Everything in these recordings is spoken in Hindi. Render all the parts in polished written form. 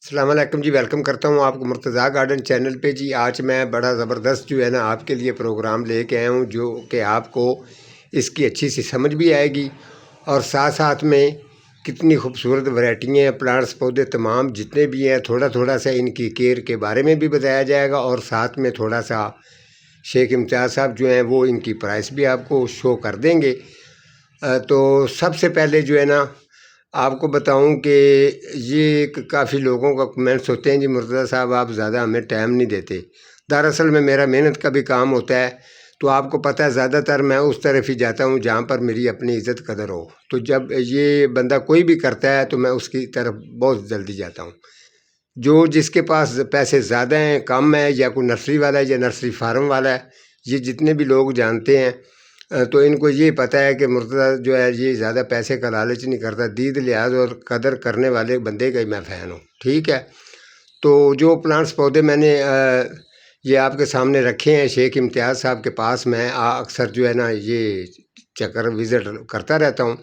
अस्सलाम वालेकुम जी। वेलकम करता हूँ आपको मुर्तज़ा गार्डन चैनल पे जी। आज मैं बड़ा ज़बरदस्त जो है ना आपके लिए प्रोग्राम लेके आया हूँ, जो कि आपको इसकी अच्छी सी समझ भी आएगी और साथ साथ में कितनी खूबसूरत वैरायटियाँ हैं, प्लांट्स पौधे तमाम जितने भी हैं, थोड़ा थोड़ा सा इनकी केयर के बारे में भी बताया जाएगा और साथ में थोड़ा सा शेख इम्तियाज़ साहब जो हैं वो इनकी प्राइस भी आपको शो कर देंगे। तो सबसे पहले जो है ना आपको बताऊं कि ये काफ़ी लोगों का कमेंट्स होते हैं, जी मुर्तज़ा साहब आप ज़्यादा हमें टाइम नहीं देते। दरअसल में मेरा मेहनत का भी काम होता है, तो आपको पता है ज़्यादातर मैं उस तरफ ही जाता हूँ जहाँ पर मेरी अपनी इज़्ज़त कदर हो। तो जब ये बंदा कोई भी करता है तो मैं उसकी तरफ बहुत जल्दी जाता हूँ। जो जिसके पास पैसे ज़्यादा हैं, कम है, या कोई नर्सरी वाला है या नर्सरी फार्म वाला है, ये जितने भी लोग जानते हैं तो इनको ये पता है कि मुर्तज़ा जो है ये ज़्यादा पैसे का लालच नहीं करता, दीद लिहाज और कदर करने वाले बंदे का ही मैं फ़ैन हूँ। ठीक है। तो जो प्लांट्स पौधे मैंने ये आपके सामने रखे हैं शेख इम्तियाज़ साहब के पास, मैं अक्सर जो है ना ये चक्कर विज़िट करता रहता हूँ।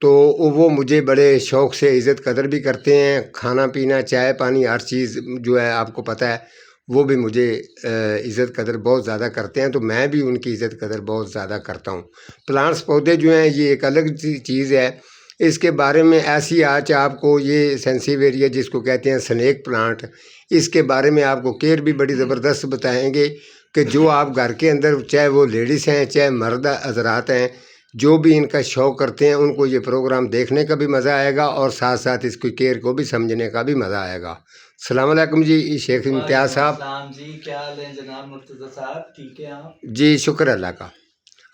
तो वो मुझे बड़े शौक़ से इज़्ज़त कदर भी करते हैं, खाना पीना चाय पानी हर चीज़ जो है आपको पता है वो भी मुझे इज़्ज़त कदर बहुत ज़्यादा करते हैं, तो मैं भी उनकी इज़्ज़त कदर बहुत ज़्यादा करता हूँ। प्लांट्स पौधे जो हैं ये एक अलग चीज़ है। इसके बारे में ऐसी आज आपको ये सेंसिवेरिया जिसको कहते हैं स्नेक प्लांट, इसके बारे में आपको केयर भी बड़ी ज़बरदस्त बताएंगे कि जो आप घर के अंदर चाहे वो लेडीज़ हैं चाहे मर्द हज़रात हैं, जो भी इनका शौक़ करते हैं उनको ये प्रोग्राम देखने का भी मज़ा आएगा और साथ साथ इसकी केयर को भी समझने का भी मज़ा आएगा। अस्सलाम वालेकुम जी शेख इम्तियाज़ साहब। वालेकुम जी, क्या हाल है जनाब मुर्तज़ा साहब, ठीक है आप? जी शुक्र अल्लाह का।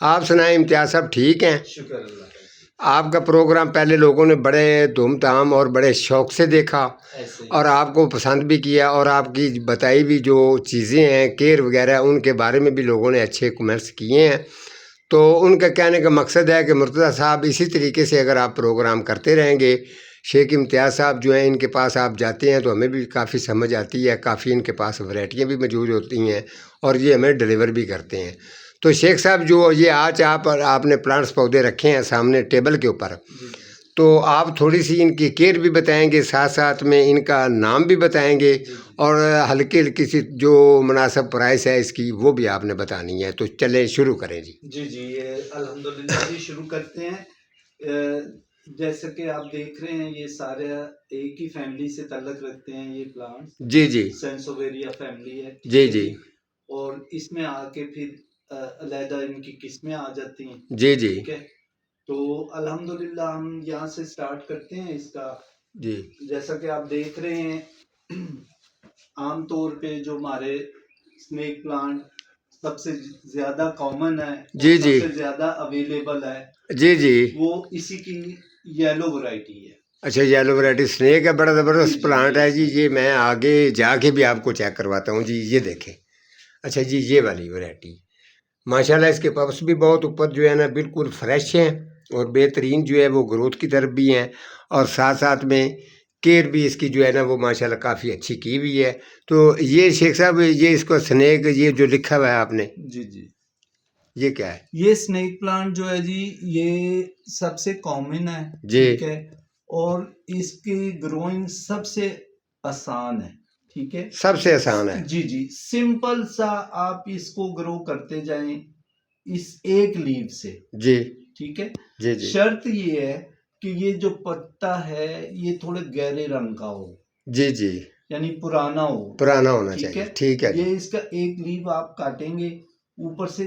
आप सुनाएं इम्तियाज़ साहब ठीक हैं? शुक्र अल्लाह का जी। आपका प्रोग्राम पहले लोगों ने बड़े धूमधाम और बड़े शौक़ से देखा ऐसे ही और आपको पसंद भी किया और आपकी बताई भी जो चीज़ें हैं केयर वगैरह उनके बारे में भी लोगों ने अच्छे कमेंट्स किए हैं। तो उनका कहने का मकसद है कि मुर्तज़ा साहब इसी तरीके से अगर आप प्रोग्राम करते रहेंगे, शेख इम्तियाज़ साहब जो हैं इनके पास आप जाते हैं तो हमें भी काफ़ी समझ आती है, काफ़ी इनके पास वैरायटियाँ भी मौजूद होती हैं और ये हमें डिलीवर भी करते हैं। तो शेख साहब जो ये आज आपने प्लांट्स पौधे रखे हैं सामने टेबल के ऊपर, जी जी तो आप थोड़ी सी इनकी केयर भी बताएंगे, साथ साथ में इनका नाम भी बताएंगे जी जी और हल्की हल्की सी जो मुनासिब प्राइस है इसकी वो भी आपने बतानी है। तो चलें शुरू करें जी। जी जी, ये अल्हम्दुलिल्लाह जी शुरू करते हैं। जैसे कि आप देख रहे हैं ये सारे एक ही फैमिली से ताल्लुक़ रखते हैं ये प्लांट्स, जी जी सेंसोवेरिया फैमिली है, जी ठीक है जी जी। और इसमें आके फिर अलहदा इनकी किस्में आ जाती हैं, जी जी ठीक है। तो अल्हम्दुलिल्लाह हम यहाँ से स्टार्ट करते हैं इसका। जी जैसा कि आप देख रहे हैं आम तौर पे जो हमारे स्नेक प्लांट सबसे ज़्यादा कॉमन है और जी जी सबसे ज़्यादा अवेलेबल है, जी जी। वो इसी की येलो वैरायटी है। अच्छा येलो वैरायटी स्नेक है, बड़ा जी ज़बरदस्त जी, प्लांट ये है जी। स्नेक ये है। मैं आगे जाके भी आपको चेक करवाता हूँ जी, ये देखें। अच्छा जी ये वाली वैरायटी माशाल्लाह इसके पप्स भी बहुत ऊपर जो है ना बिल्कुल फ्रेश हैं और बेहतरीन जो है वो ग्रोथ की तरफ भी हैं और साथ साथ में केयर भी इसकी जो है ना वो माशाल्लाह काफ़ी अच्छी की हुई है। तो ये शेख साहब ये इसको स्नेक ये जो लिखा हुआ है आपने, जी जी, ये क्या है? ये स्नेक प्लांट जो है जी ये सबसे कॉमन है, जी ठीक है। और इसकी ग्रोइंग सबसे आसान है, ठीक है। सबसे आसान है। जी जी, सिंपल सा आप इसको ग्रो करते जाएं इस एक लीव से, जी ठीक है। जी जी शर्त ये है कि ये जो पत्ता है ये थोड़े गहरे रंग का हो, जी जी यानी पुराना हो, पुराना होना ठीक है। चाहिए, ठीक है ये जी। इसका एक लीव आप काटेंगे, ऊपर से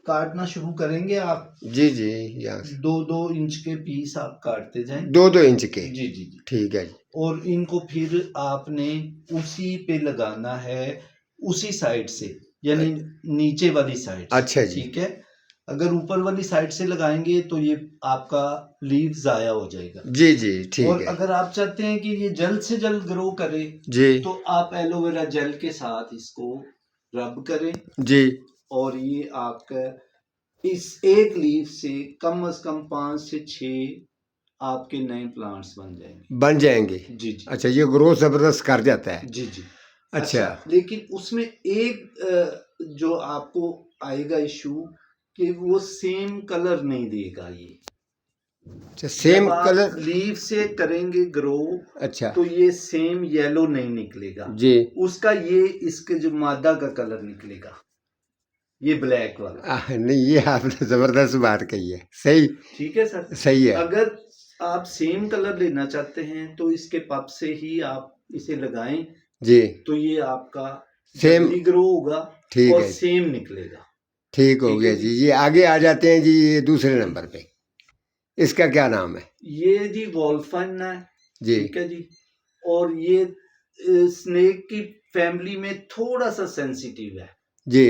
काटना शुरू करेंगे आप, जी जी यहाँ से 2-2 इंच के पीस आप काटते जाएं। 2-2 इंच के, जी जी जी। ठीक है जी। और इनको फिर आपने उसी पे लगाना है, उसी साइड से, यानी नीचे वाली साइड से, अच्छा जी। ठीक है। अगर ऊपर वाली साइड से लगाएंगे तो ये आपका लीव ज़ाया हो जाएगा। जी जी ठीक और है अगर आप चाहते हैं कि ये जल्द से जल्द ग्रो करे जी तो आप एलोवेरा जेल के साथ इसको रब करें जी और ये आपका इस एक लीफ से कम 5 से 6 आपके नए प्लांट्स बन जाएंगे। बन जाएंगे। जी जी अच्छा ये ग्रोथ ज़बरदस्त कर जाता है। जी जी। अच्छा अच्छा, लेकिन उसमें एक जो आपको आएगा इशू कि वो सेम कलर नहीं देगा ये, अच्छा सेम जब आप कलर। लीव से करेंगे ग्रो अच्छा तो ये सेम येलो नहीं निकलेगा, जी। उसका ये इसके जो मादा का कलर निकलेगा, ये ब्लैक वाला। नहीं ये आपने जबरदस्त बात कही है, सही। ठीक है सर। सही है अगर आप सेम कलर लेना चाहते हैं तो इसके पप से ही आप इसे लगाएं, जी। तो ये आपका सेम। जल्दी ग्रो होगा ठीक और है, सेम निकलेगा। ठीक हो ठीक गया है जी। जी। ये आगे आ जाते हैं जी, ये दूसरे नंबर पे, इसका क्या नाम है? ये जी वॉल्फन है। जी ठीक है जी। और ये स्नेक की फैमिली में थोड़ा सा सेंसिटिव है। जी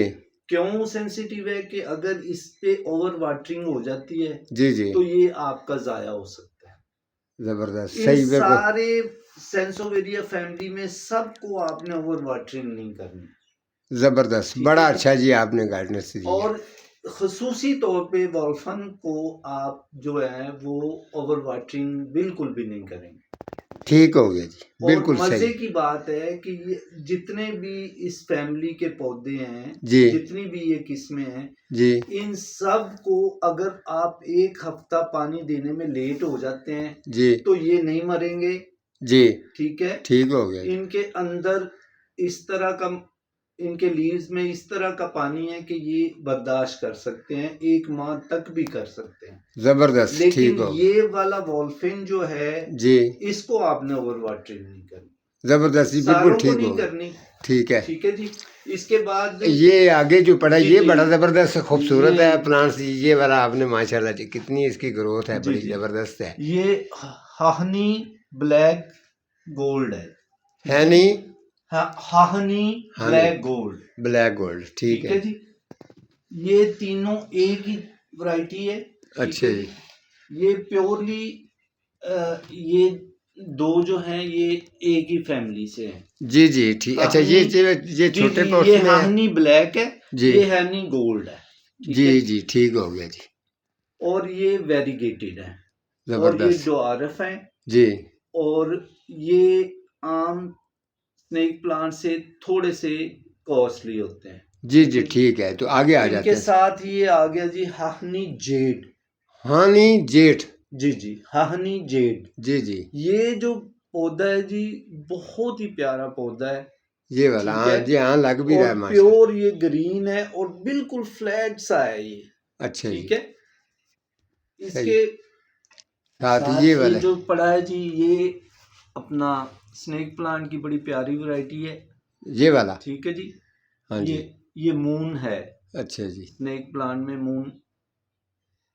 क्यों सेंसिटिव है कि अगर इस पे ओवर वाटरिंग हो जाती है जी जी। तो ये आपका जाया हो सकता है। जबरदस्त, इन सही, बिल्कुल सारे सेंसोवेरिया फैमिली में सबको आपने ओवर वाटरिंग नहीं करनी। जबरदस्त, ठीक बड़ा है जी। अच्छा जी आपने गाइडेंस दी है। और खसूसी तौर पे वॉल्फन को आप जो है वो ओवर वाटरिंग बिल्कुल भी नहीं करेंगे। ठीक हो गया जी, और बिल्कुल मजे सही। की बात है कि ये जितने भी इस फैमिली के पौधे हैं, जी जितनी भी ये किस्में हैं, जी इन सब को अगर आप एक हफ्ता पानी देने में लेट हो जाते हैं जी तो ये नहीं मरेंगे। जी। ठीक है। ठीक हो गया जी। इनके अंदर इस तरह का, इनके लीव्स में इस तरह का पानी है कि ये बर्दाश्त कर सकते हैं, 1 माह तक भी कर सकते हैं। जबरदस्त, ठीक लेकिन हो गया ये वाला वॉल्फिन जो है जी। इसको आपने ओवर वाटरिंग नहीं करनी, जबरदस्त जी, बिल्कुल सारों को ठीक नहीं हो गया। करनी। ठीक है। ठीक है जी। इसके बाद ये आगे जो पड़ा जी ये जी बड़ा जबरदस्त खूबसूरत है ये प्लांट्स, ये वाला आपने माशाल्लाह जी कितनी इसकी ग्रोथ है, जी बड़ी जी जबरदस्त है। ये हाहनी ब्लैक गोल्ड है है। नहीं? हाहनी हाँ नहीं, ब्लैक गोल्ड। ब्लैक गोल्ड, ठीक ठीक है। है जी। ये तीनों एक ही वैरायटी है। ठीक अच्छा है जी। जी। ये प्योरली ये दो जो हैं ये एक ही फैमिली से हैं। जी जी ठीक। अच्छा हाहनी ये जी छोटे जी पॉट्स ये में है। हाहनी ब्लैक है, जी ये हाहनी गोल्ड है। ठीक जी है। जी ठीक हो गया जी। और ये वेरीगेटेड है। और ये जबरदस्त डॉरफ है। जी और ये आम स्नेक प्लांट से थोड़े से कॉस्टली होते हैं। जी ठीक जी है जी। ठीक है। तो आगे आ इनके जाते हैं। साथ ये आ गया जी हाहनी जेड। हानी जेठ। जी जी हाहनी जेड। जी जी। ये जो पौधा है जी बहुत ही प्यारा पौधा है। ये वाला, ठीक हाँ है। जी, हाँ लग भी रहा और है माशा। प्योर ये ग्रीन है और बिल्कुल फ्लैट सा है ये। अच्छा ठीक जी, है। सही। इसके साथ साथ ये ये वाला, जो पड़ा है जी ये अपना स्नेक प्लांट की बड़ी प्यारी वैरायटी है। ये वाला। ठीक है जी। हाँ ये जी। ये मून है। अच्छा जी। स्नेक प्लांट में मून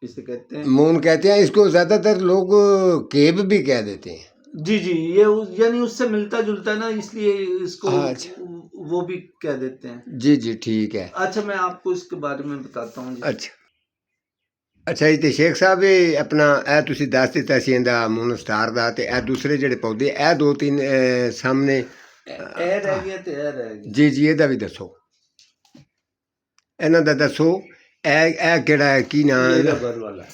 इसे कहते हैं। मून कहते हैं इसको, ज्यादातर लोग केब भी कह देते हैं। जी जी ये यानी उससे मिलता जुलता है ना, इसलिए इसको अच्छा वो भी कह देते हैं। जी जी ठीक है। अच्छा मैं आपको इसके बारे में बताता हूँ जी। अच्छा अच्छा जी। तो शेख साहब ये अपना ए तुसी दस दिता सी इंदा मून स्टार दा, ते ए दूसरे जेड़े पौधे ए दो तीन सामने ए रह गया तो ए रह गया। जी जी ਇਹਦਾ भी दसो, ਇਹਨਾਂ ਦਾ ਦੱਸੋ। ਇਹ ਕਿਹੜਾ ਹੈ, ਕੀ ਨਾਂ ये ਇਹਦਾ? रबर वाला है।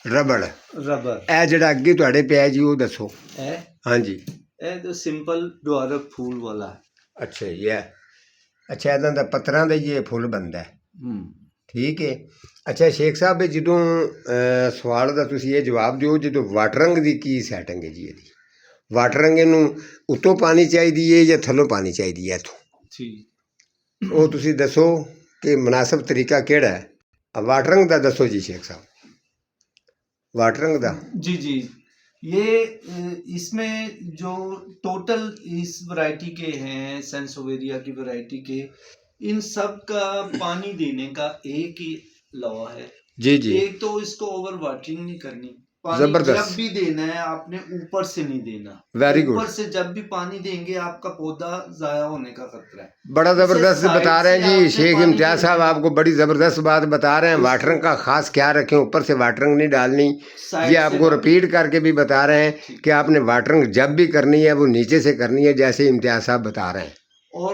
ਰਬੜ। रबर ਇਹ ਜਿਹੜਾ ਅੱਗੇ ਤੁਹਾਡੇ ਪਿਆ ਜੀ ਉਹ ਦੱਸੋ। है। ਹਾਂਜੀ। ए तो सिंपल डुआरक फूल वाला है। ਅੱਛਾ ਜੀ। ਅੱਛਾ ਇਹਨਾਂ ਦਾ ਪੱਤਰਾਂ ਦਾ ਹੀ ਇਹ ਫੁੱਲ ਬਣਦਾ ਹੈ। ਠੀਕ ਹੈ। ਅੱਛਾ ਸ਼ੇਖ ਸਾਹਿਬ ਇਹ ਜਦੋਂ ਸਵਾਲ ਦਾ ਤੁਸੀਂ ਇਹ ਜਵਾਬ ਦਿਓ, ਜਦੋਂ ਵਾਟਰਿੰਗ ਦੀ ਕੀ ਸੈਟਿੰਗ ਹੈ ਜੀ ਇਹਦੀ? ਵਾਟਰਿੰਗ ਇਹਨੂੰ ਉੱਤੋਂ ਪਾਣੀ ਚਾਹੀਦੀ ਹੈ ਜਾਂ ਥੱਲੋਂ ਪਾਣੀ ਚਾਹੀਦੀ ਹੈ ਇੱਥੋਂ? ठीक। ਉਹ ਤੁਸੀਂ ਦੱਸੋ ਕਿ ਮੁਨਾਸਬ ਤਰੀਕਾ ਕਿਹੜਾ ਹੈ? ਵਾਟਰਿੰਗ ਦਾ ਦੱਸੋ ਜੀ ਸ਼ੇਖ ਸਾਹਿਬ, वाटरिंग दा। जी जी ये इसमें जो टोटल इस वैरायटी के हैं सेंसोवेरिया की वैरायटी के, इन सब का पानी देने का एक ही लॉ है। जी जी। एक तो इसको ओवर वाटरिंग नहीं करनी, पानी जबरदस्त। जब भी देना है आपने ऊपर से नहीं देना। Very good. ऊपर से जब भी पानी देंगे आपका पौधा जाया होने का खतरा है। बड़ा ज़बरदस्त इसे बता रहे हैं साइड से जी आपने शेख पानी इम्तियाज़ साहब, देना है। आपको बड़ी ज़बरदस्त बात बता रहे हैं। इसको वाटरिंग का ख़ास ख्याल रखें, ऊपर से वाटरिंग नहीं डालनी। साइड ये से आपको रिपीट करके भी बता रहे हैं ठीक। कि आपने वाटरिंग जब भी करनी है वो नीचे से करनी है, जैसे इम्तियाज़ साहब बता रहे हैं। और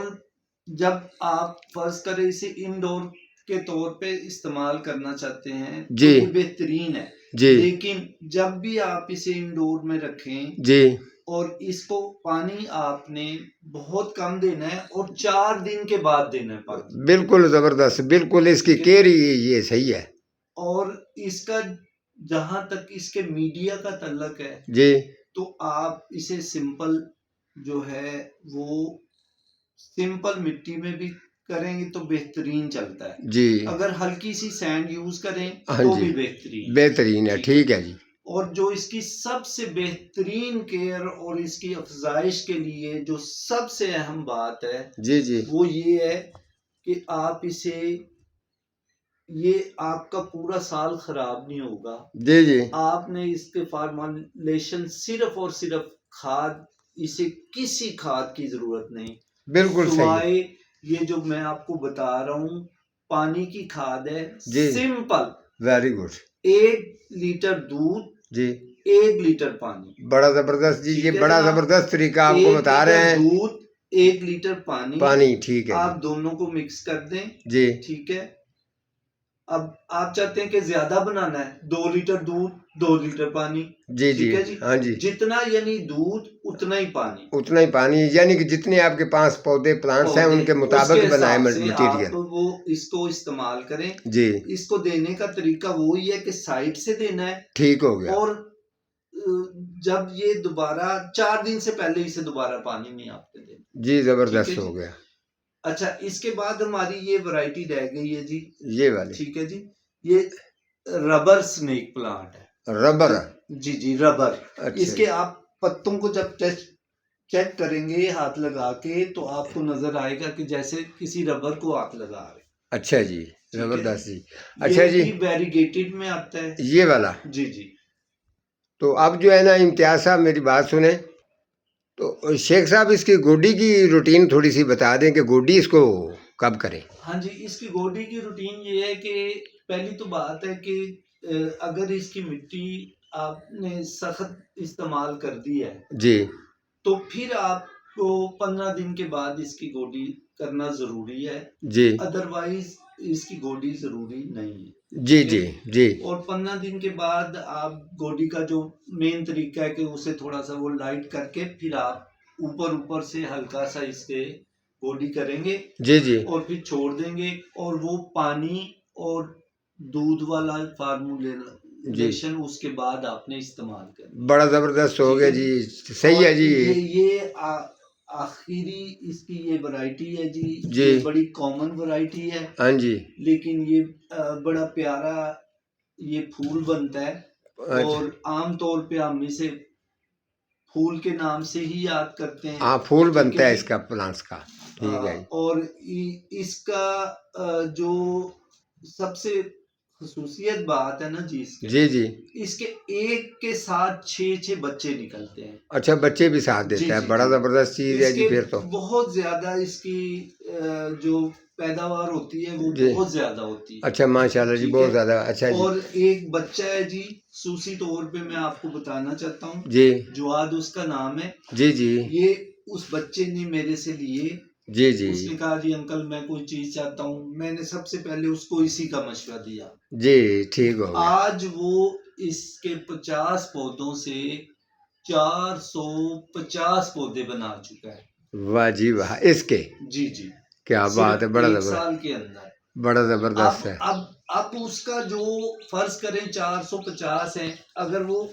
जब आप फर्ज करें इसे इंडोर के तौर पे इस्तेमाल करना चाहते हैं जी। तो ये बेहतरीन है जी लेकिन जब भी आप इसे इंडोर में रखें जी। और इसको पानी आपने बहुत कम देना है और 4 दिन के बाद देना है पानी। बिल्कुल ज़बरदस्त, बिल्कुल इसकी ठीक है। केयर ही ये सही है। और इसका जहां तक इसके मीडिया का तल्लक है, जी तो आप इसे सिंपल जो है वो सिंपल मिट्टी में भी करेंगे तो बेहतरीन चलता है। जी। अगर हल्की सी सैंड यूज करें हाँ तो जी, भी बेहतरीन। बेहतरीन है, ठीक है। ठीक है जी। और जो इसकी सबसे बेहतरीन केयर और इसकी अफजाइश के लिए जो सबसे अहम बात है जी जी वो ये है कि आप इसे, ये आपका पूरा साल खराब नहीं होगा। जी जी आपने इसके फार्मुलेशन सिर्फ और सिर्फ खाद, इसे किसी खाद की जरूरत नहीं, बिल्कुल सही है। सिवाय ये जो मैं आपको बता रहा हूँ पानी की खाद है। जी सिंपल वेरी गुड 1 लीटर दूध, जी। 1 लीटर पानी। बड़ा ज़बरदस्त जी, ये ठीक है बड़ा जनाब, ज़बरदस्त तरीका आपको एक बता रहे लीटर हैं। दूध, 1 लीटर पानी, पानी, ठीक है आप जी। दोनों को मिक्स कर दें। जी ठीक है। अब आप चाहते हैं कि ज्यादा बनाना है, 2 लीटर दूध, 2 लीटर पानी। जी जी ठीक है जी। हाँ जी। जितना यानी दूध उतना ही पानी। उतना ही पानी, यानी कि जितने आपके पास पौधे प्लांट्स हैं पौधे उनके उसके मुताबिक बनाए हिसाब से आप मटेरियल। वो इसको इस्तेमाल करें। जी इसको देने का तरीका वो ही है कि साइड से देना है। ठीक हो गया। और जब ये दोबारा 4 दिन से पहले इसे दोबारा पानी नहीं आपने देना। जी ठीक है ज़बरदस्त हो जी। गया। अच्छा, इसके बाद हमारी ये वैरायटी रह गई है जी। ये वाली ठीक है जी। ये रबर स्नेक प्लांट है। रबर। जी जी रबर। अच्छा इसके जी। आप पत्तों को जब चेक करेंगे हाथ लगा के तो आपको नजर आएगा कि जैसे किसी रबर को हाथ लगा रहे। अच्छा जी ठीक है ज़बरदस्त जी। जी। ये अच्छा जी भी वेरीगेटेड में आता है। ये वाला। जी जी। तो अब जो है ना इम्तियाज साहब मेरी बात सुने, तो शेख साहब इसकी गोडी की रूटीन थोड़ी सी बता दें कि गोडी इसको कब करें। हाँ जी, इसकी गोडी की रूटीन ये है कि पहली तो बात है कि अगर इसकी मिट्टी आपने सख्त इस्तेमाल कर दी है जी तो फिर आपको 15 दिन के बाद इसकी गोडी करना जरूरी है। जी अदरवाइज इसकी गोडी जरूरी नहीं है। जी ठीक है जी जी। जी और 15 दिन के बाद आप गोडी का जो मेन तरीका है कि उसे थोड़ा सा वो लाइट करके फिर आप ऊपर ऊपर से हल्का सा इसके गोडी करेंगे जी जी और फिर छोड़ देंगे। और वो पानी और दूध वाला जी फार्मूलेशन उसके बाद आपने इस्तेमाल करना। बड़ा ज़बरदस्त हो ठीक गया है जी। जी। सही और है जी। ये आखिरी इसकी ये वैरायटी है जी। जी ये बड़ी कॉमन वैरायटी है हाँ जी। लेकिन ये बड़ा प्यारा ये फूल बनता है। अच्छा और आम तौर पे हम इसे फूल के नाम से ही याद करते हैं। हाँ फूल ठीक बनता है है जी। इसका प्लांट्स का। ठीक है जी। और इसका जो सबसे खसूसियत बात है ना जी इसके, जी जी इसके एक के साथ 6 बच्चे निकलते हैं। अच्छा बच्चे भी साथ जी देता है, जी बड़ा जी। ज़बरदस्त चीज़ है जी इसके फिर तो। बहुत ज्यादा इसकी जो पैदावार होती है वो जी बहुत ज्यादा होती है। अच्छा माशाल्लाह जी, ठीक बहुत है। ज़्यादा अच्छा जी। और एक बच्चा है जी, सूसी तौर पे मैं आपको बताना चाहता हूँ, जी जुआद उसका नाम है। जी जी ये उस बच्चे ने मेरे से लिए। जी जी उसने कहा जी अंकल मैं कोई चीज चाहता हूँ, मैंने सबसे पहले उसको इसी का मशवरा दिया। जी ठीक हो गया। आज वो इसके 50 पौधों से 450 पौधे बना चुका है। वाह जी वाह इसके। जी जी। क्या बात है, सिर्फ बड़ा 1 ज़बरदस्त, साल के अंदर। बड़ा ज़बरदस्त है। अब उसका जो फर्ज करें 450 है, अगर वो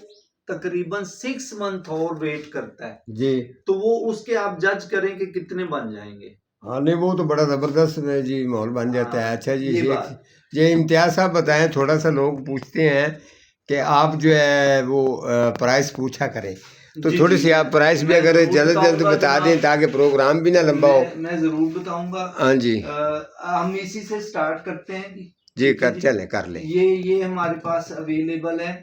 तकरीबन 6 मंथ और वेट करता है जी तो वो उसके आप जज करें कि कितने बन जाएंगे। हाँ नहीं वो तो बड़ा ज़बरदस्त है जी, माहौल बन जाता है। अच्छा जी ये शेख बात। ये इम्तियाज़ साहब बताएं, थोड़ा सा लोग पूछते हैं कि आप जो है वो प्राइस पूछा करें, तो जी थोड़ी जी सी आप प्राइस भी मैं अगर जरूर जल्द जल्द बताऊंगा बता दें जनाब। ताकि प्रोग्राम भी ना लंबा हो। मैं जरूर बताऊंगा। हाँ जी हम इसी से स्टार्ट करते हैं जी। जी ठीक है कर जी। चलें कर लें। ये हमारे पास अवेलेबल है,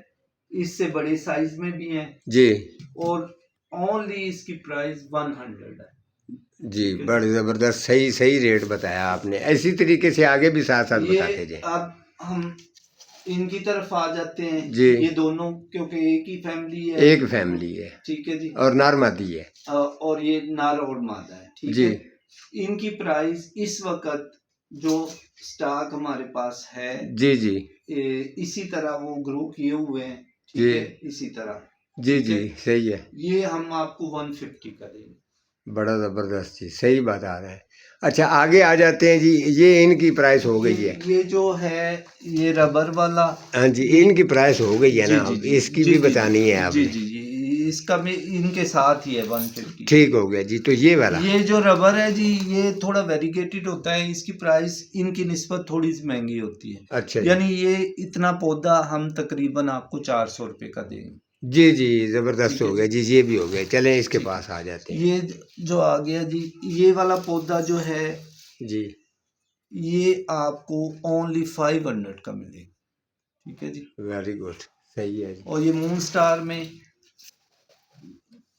इससे बड़े साइज में भी है। जी और ओनली इसकी प्राइस 100 है। जी ठीक है बड़े ज़बरदस्त, सही सही रेट बताया आपने। इसी तरीके से आगे भी साथ साथ ये बताते जाएं। अब हम इनकी तरफ आ जाते हैं। जी ये दोनों क्योंकि एक ही फैमिली है। एक फैमिली है ठीक है जी। और नारमादी है। और ये नर और मादा है। ठीक जी है। इनकी प्राइस इस वक्त जो स्टॉक हमारे पास है जी जी इसी तरह वो ग्रो किए हुए हैं। ठीक जी है इसी तरह। जी ठीक जी है। सही है। ये हम आपको 150 करेंगे। बड़ा ज़बरदस्त जी, सही बात आ रहा है। अच्छा आगे आ जाते हैं जी, ये इनकी प्राइस हो गई है। ये जो है ये रबर वाला, हाँ जी, ये इनकी प्राइस हो गई है जी ना, जी अब जी इसकी जी भी जी बतानी है जी आपने। जी जी, इसका भी इनके साथ ही है 150। ठीक हो गया जी, तो ये वाला। ये जो रबर है जी, ये थोड़ा वेरीगेटेड होता है, इसकी प्राइस इनकी निस्बत थोड़ी सी महंगी होती है। अच्छा जी। यानी ये इतना पौधा हम तकरीबन आपको 400 रुपये का देंगे। जी जी, ज़बरदस्त ठीक है हो गया जी, जी, ये भी हो गया। चलें इसके ठीक है। पास आ जाते हैं। ये जो आ गया जी, ये वाला पौधा जो है जी, ये आपको ओनली 500 का मिलेगा। ठीक है जी। वेरी गुड, सही है जी। और ये मून स्टार में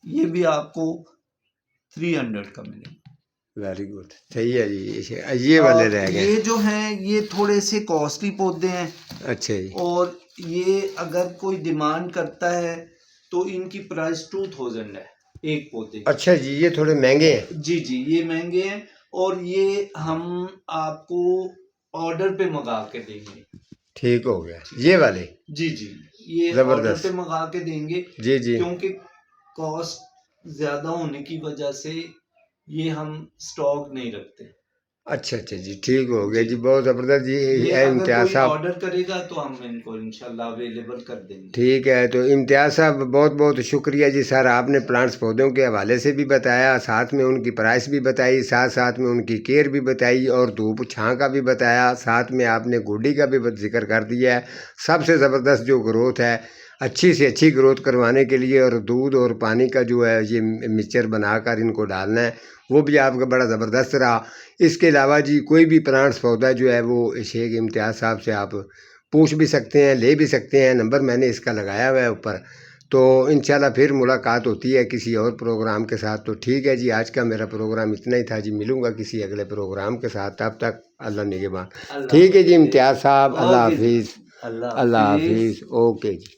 ये भी आपको 300 का मिलेगा। वेरी गुड, सही है जी। ये वाले अब रह गए। ये जो हैं ये थोड़े से कॉस्टली पौधे हैं, अच्छा जी। और ये अगर कोई डिमांड करता है तो इनकी प्राइस 2000 है एक पौधे की। अच्छा जी, ये थोड़े महंगे हैं। जी जी, ये महंगे हैं, और ये हम आपको ऑर्डर पे मंगा के देंगे। ठीक हो गया, ये वाले। जी जी, ये ऑर्डर ज़बरदस्त। पे मंगा के देंगे, जी जी। क्योंकि कॉस्ट ज्यादा होने की वजह से ये हम स्टॉक नहीं रखते। अच्छा अच्छा जी, ठीक हो गया जी, जी, बहुत ज़बरदस्त जी। ये अगर इम्तियाज़ कोई साहब, ऑर्डर करेगा तो हम इनको इंशाल्लाह अवेलेबल कर देंगे। ठीक है, तो इम्तियाज़ साहब बहुत बहुत शुक्रिया जी सर, आपने प्लांट्स पौधों के हवाले से भी बताया, साथ में उनकी प्राइस भी बताई, साथ साथ में उनकी केयर भी बताई, और धूप छां का भी बताया, साथ में आपने गोडी का भी जिक्र कर दिया है। सबसे ज़बरदस्त जो ग्रोथ है, अच्छी से अच्छी ग्रोथ करवाने के लिए, और दूध और पानी का जो है ये मिक्सचर बनाकर इनको डालना है, वो भी आपका बड़ा ज़बरदस्त रहा। इसके अलावा जी कोई भी प्लांट्स पौधा जो है वो शेख इम्तियाज़ साहब से आप पूछ भी सकते हैं, ले भी सकते हैं, नंबर मैंने इसका लगाया हुआ है ऊपर। तो इंशाल्लाह फिर मुलाकात होती है किसी और प्रोग्राम के साथ। तो ठीक है जी, आज का मेरा प्रोग्राम इतना ही था जी, मिलूँगा किसी अगले प्रोग्राम के साथ, तब तक अल्लाह निगहबान। ठीक है जी इम्तियाज़ साहब, अल्लाह ओके जी, हाफिज़। अल्लाह अल्लाह हाफिज। हाफिज़, ओके जी।